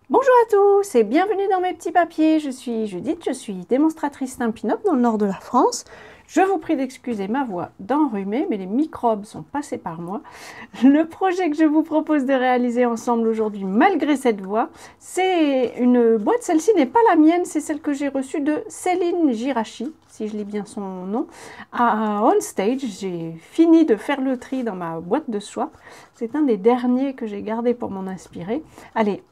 Bonjour à tous et bienvenue dans mes petits papiers. Je suis Judith, je suis démonstratrice Stampin' Up dans le nord de la France. Je vous prie d'excuser ma voix d'enrhumée, mais les microbes sont passés par moi. Le projet que je vous propose de réaliser ensemble aujourd'hui, malgré cette voix, c'est une boîte. Celle-ci n'est pas la mienne, c'est celle que j'ai reçue de Céline Girachi, si je lis bien son nom, à OnStage. J'ai fini de faire le tri dans ma boîte de swap. C'est un des derniers que j'ai gardé pour m'en inspirer. Allez,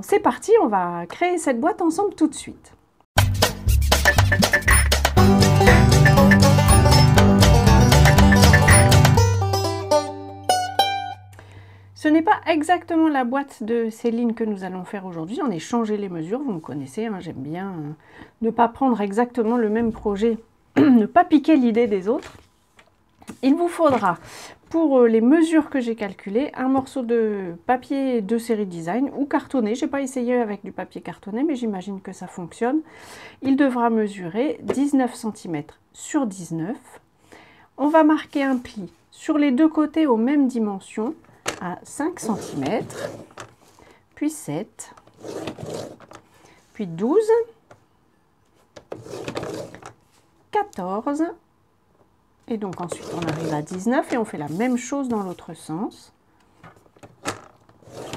c'est parti, on va créer cette boîte ensemble tout de suite. Ce n'est pas exactement la boîte de Céline que nous allons faire aujourd'hui. J'en ai changé les mesures, vous me connaissez, hein, j'aime bien ne pas prendre exactement le même projet, ne pas piquer l'idée des autres. Il vous faudra, pour les mesures que j'ai calculées, un morceau de papier de série design ou cartonné. Je n'ai pas essayé avec du papier cartonné, mais j'imagine que ça fonctionne. Il devra mesurer 19 cm sur 19. On va marquer un pli sur les deux côtés aux mêmes dimensions, à 5 cm, puis 7, puis 12, 14, et donc ensuite on arrive à 19 et on fait la même chose dans l'autre sens.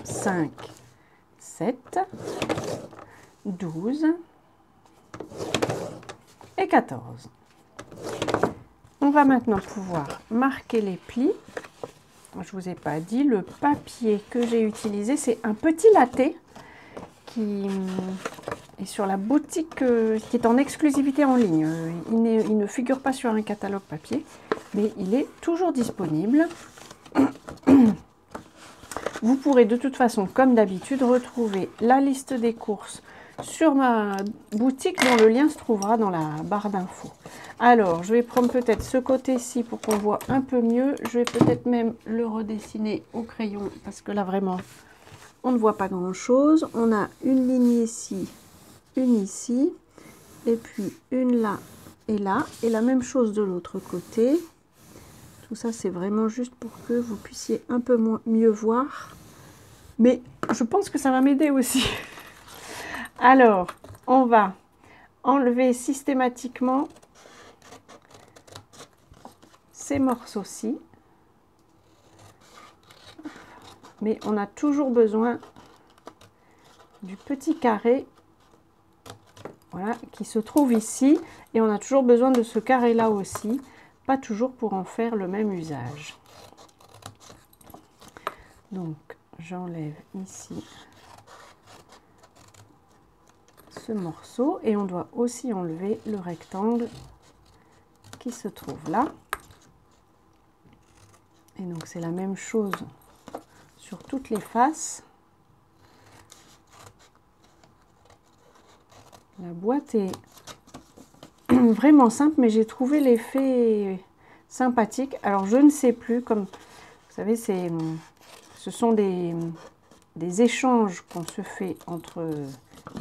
5, 7, 12 et 14. On va maintenant pouvoir marquer les plis. Je ne vous ai pas dit, le papier que j'ai utilisé, c'est un petit latte qui est sur la boutique, qui est en exclusivité en ligne. Il ne figure pas sur un catalogue papier, mais il est toujours disponible. Vous pourrez de toute façon, comme d'habitude, retrouver la liste des courses sur ma boutique dont le lien se trouvera dans la barre d'infos. Alors, je vais prendre peut-être ce côté-ci pour qu'on voit un peu mieux. Je vais peut-être même le redessiner au crayon parce que là, vraiment, on ne voit pas grand-chose. On a une ligne ici, une ici, et puis une là et là. Et la même chose de l'autre côté. Tout ça, c'est vraiment juste pour que vous puissiez un peu mieux voir. Mais je pense que ça va m'aider aussi. Alors, on va enlever systématiquement ces morceaux-ci. Mais on a toujours besoin du petit carré, voilà, qui se trouve ici. Et on a toujours besoin de ce carré-là aussi, pas toujours pour en faire le même usage. Donc, j'enlève ici ce morceau et on doit aussi enlever le rectangle qui se trouve là. Et donc c'est la même chose sur toutes les faces. La boîte est vraiment simple, mais j'ai trouvé l'effet sympathique. Alors je ne sais plus, comme vous savez, ce sont des échanges qu'on se fait entre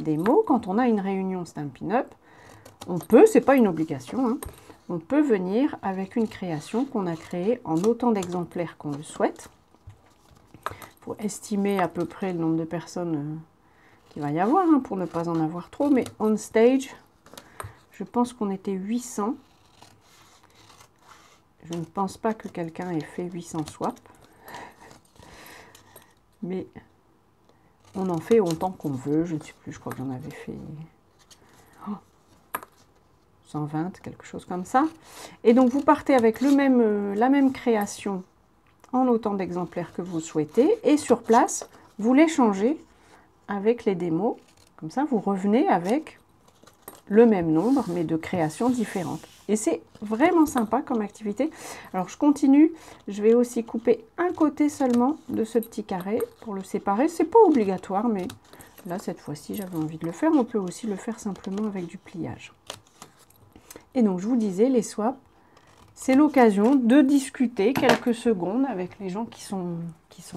des mots. Quand on a une réunion Stampin' Up, on peut, c'est pas une obligation, hein, on peut venir avec une création qu'on a créée en autant d'exemplaires qu'on le souhaite. Il faut estimer à peu près le nombre de personnes qu'il va y avoir, hein, pour ne pas en avoir trop. Mais on stage, je pense qu'on était 800. Je ne pense pas que quelqu'un ait fait 800 swaps. Mais on en fait autant qu'on veut. Je ne sais plus, je crois que j'en avais fait 120, quelque chose comme ça. Et donc vous partez avec la même création en autant d'exemplaires que vous souhaitez. Et sur place, vous les changez avec les démos. Comme ça, vous revenez avec le même nombre, mais de créations différentes. Et c'est vraiment sympa comme activité. Alors je continue. Je vais aussi couper un côté seulement de ce petit carré pour le séparer. C'est pas obligatoire, mais là, cette fois-ci, j'avais envie de le faire. On peut aussi le faire simplement avec du pliage. Et donc, je vous disais, les swaps, c'est l'occasion de discuter quelques secondes avec les gens qui sont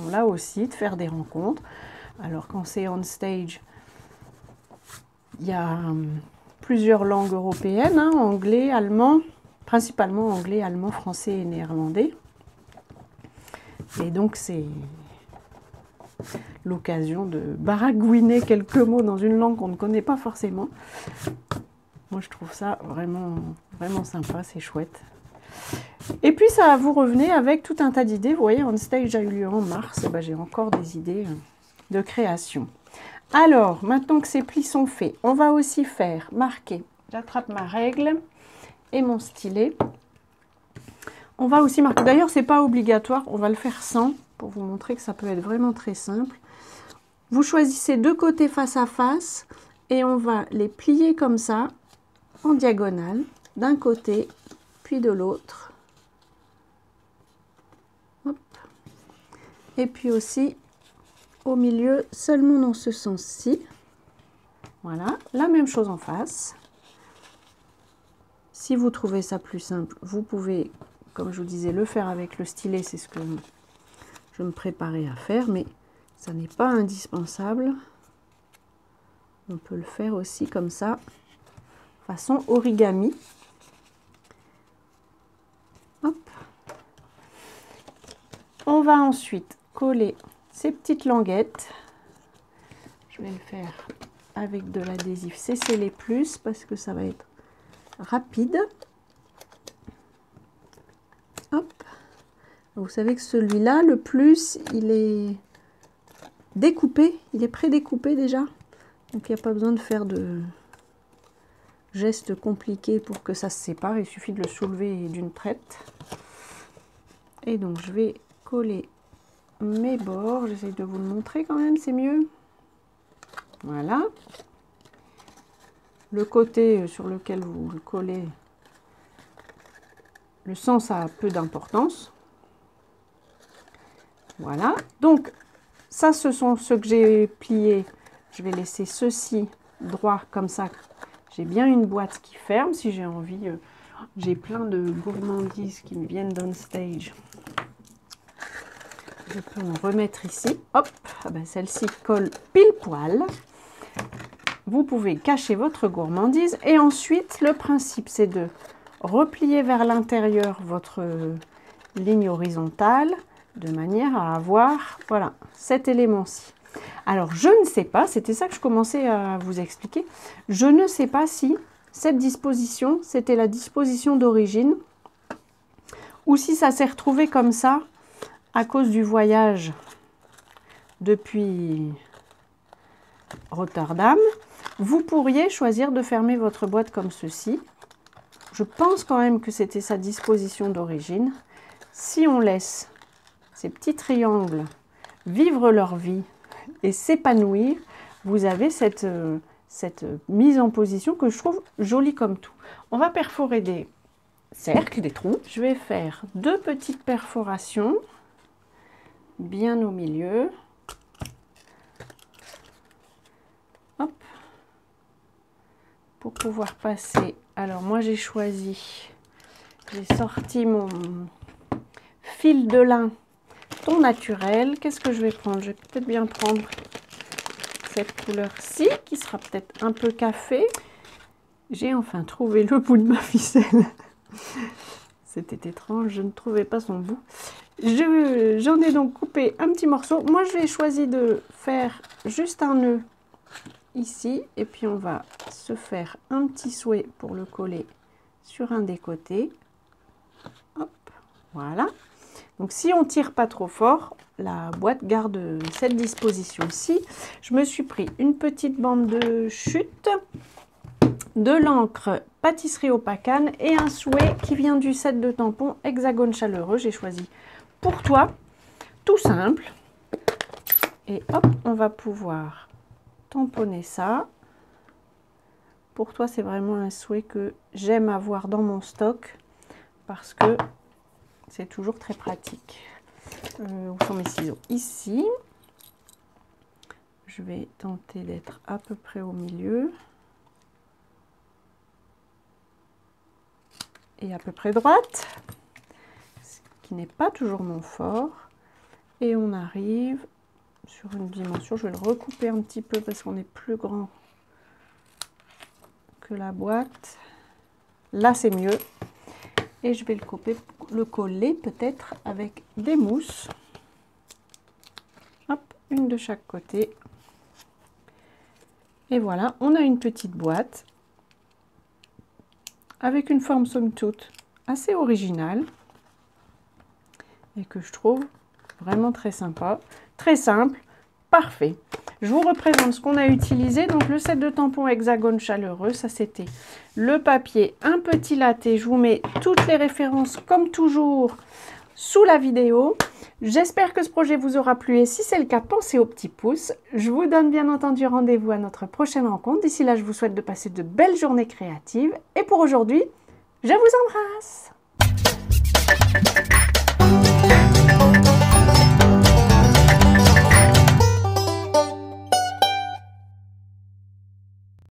là aussi, de faire des rencontres. Alors, quand c'est on stage, il y a plusieurs langues européennes, hein, anglais, allemand, principalement anglais, allemand, français et néerlandais. Et donc, c'est l'occasion de baragouiner quelques mots dans une langue qu'on ne connaît pas forcément. Moi, je trouve ça vraiment, vraiment sympa, c'est chouette. Et puis, ça, vous revenez avec tout un tas d'idées. Vous voyez, On Stage a eu lieu en mars. Ben, j'ai encore des idées de création. Alors, maintenant que ces plis sont faits, on va aussi faire marquer. J'attrape ma règle et mon stylet. On va aussi marquer. D'ailleurs, ce n'est pas obligatoire. On va le faire sans pour vous montrer que ça peut être vraiment très simple. Vous choisissez deux côtés face à face et on va les plier comme ça, en diagonale, d'un côté puis de l'autre. Et puis aussi au milieu, seulement dans ce sens-ci. Voilà, la même chose en face. Si vous trouvez ça plus simple, vous pouvez, comme je vous disais, le faire avec le stylet. C'est ce que je me préparais à faire, mais ça n'est pas indispensable. On peut le faire aussi comme ça, façon origami. Hop. On va ensuite coller ces petites languettes. Je vais le faire avec de l'adhésif CC plus parce que ça va être rapide. Hop. Vous savez que celui-là, le plus, il est découpé, il est pré-découpé déjà. Donc il n'y a pas besoin de faire de gestes compliqués pour que ça se sépare. Il suffit de le soulever d'une traite. Et donc je vais coller mes bords. J'essaie de vous le montrer quand même, c'est mieux. Voilà. Le côté sur lequel vous le collez, le sens a peu d'importance. Voilà. Donc, ça, ce sont ceux que j'ai pliés. Je vais laisser ceux-ci droit comme ça. J'ai bien une boîte qui ferme si j'ai envie. J'ai plein de gourmandises qui me viennent d'On Stage. Je peux en remettre ici. Hop, ah ben, celle-ci colle pile poil. Vous pouvez cacher votre gourmandise. Et ensuite, le principe, c'est de replier vers l'intérieur votre ligne horizontale de manière à avoir, voilà, cet élément-ci. Alors, je ne sais pas, c'était ça que je commençais à vous expliquer. Je ne sais pas si cette disposition, c'était la disposition d'origine ou si ça s'est retrouvé comme ça à cause du voyage depuis Rotterdam. Vous pourriez choisir de fermer votre boîte comme ceci. Je pense quand même que c'était sa disposition d'origine. Si on laisse ces petits triangles vivre leur vie et s'épanouir, vous avez cette mise en position que je trouve jolie comme tout. On va perforer des cercles, des trous. Je vais faire deux petites perforations bien au milieu. Hop. Pour pouvoir passer. Alors moi j'ai choisi, j'ai sorti mon fil de lin ton naturel. Qu'est-ce que je vais prendre? Je vais peut-être bien prendre cette couleur-ci qui sera peut-être un peu café. J'ai enfin trouvé le bout de ma ficelle. C'était étrange, je ne trouvais pas son bout. J'en ai donc coupé un petit morceau. Moi, j'ai choisi de faire juste un nœud ici. Et puis, on va se faire un petit souhait pour le coller sur un des côtés. Hop, voilà. Donc, si on ne tire pas trop fort, la boîte garde cette disposition-ci. Je me suis pris une petite bande de chute, de l'encre pâtisserie Opacane et un souhait qui vient du set de tampons Hexagone chaleureux. J'ai choisi pour toi, tout simple. Et hop, on va pouvoir tamponner ça. Pour toi, c'est vraiment un souhait que j'aime avoir dans mon stock parce que c'est toujours très pratique. Où sont mes ciseaux? Ici. Je vais tenter d'être à peu près au milieu. Et à peu près droite, ce qui n'est pas toujours mon fort. Et on arrive sur une dimension, je vais le recouper un petit peu parce qu'on est plus grand que la boîte. Là, c'est mieux. Et je vais le coller peut-être avec des mousses. Hop, une de chaque côté. Et voilà, on a une petite boîte avec une forme somme toute assez originale et que je trouve vraiment très sympa, très simple, parfait. Je vous représente ce qu'on a utilisé. Donc le set de tampons hexagone chaleureux, ça c'était le papier, un petit latte. Je vous mets toutes les références comme toujours sous la vidéo. J'espère que ce projet vous aura plu et si c'est le cas, pensez au petit pouce. Je vous donne bien entendu rendez-vous à notre prochaine rencontre. D'ici là, je vous souhaite de passer de belles journées créatives. Et pour aujourd'hui, je vous embrasse.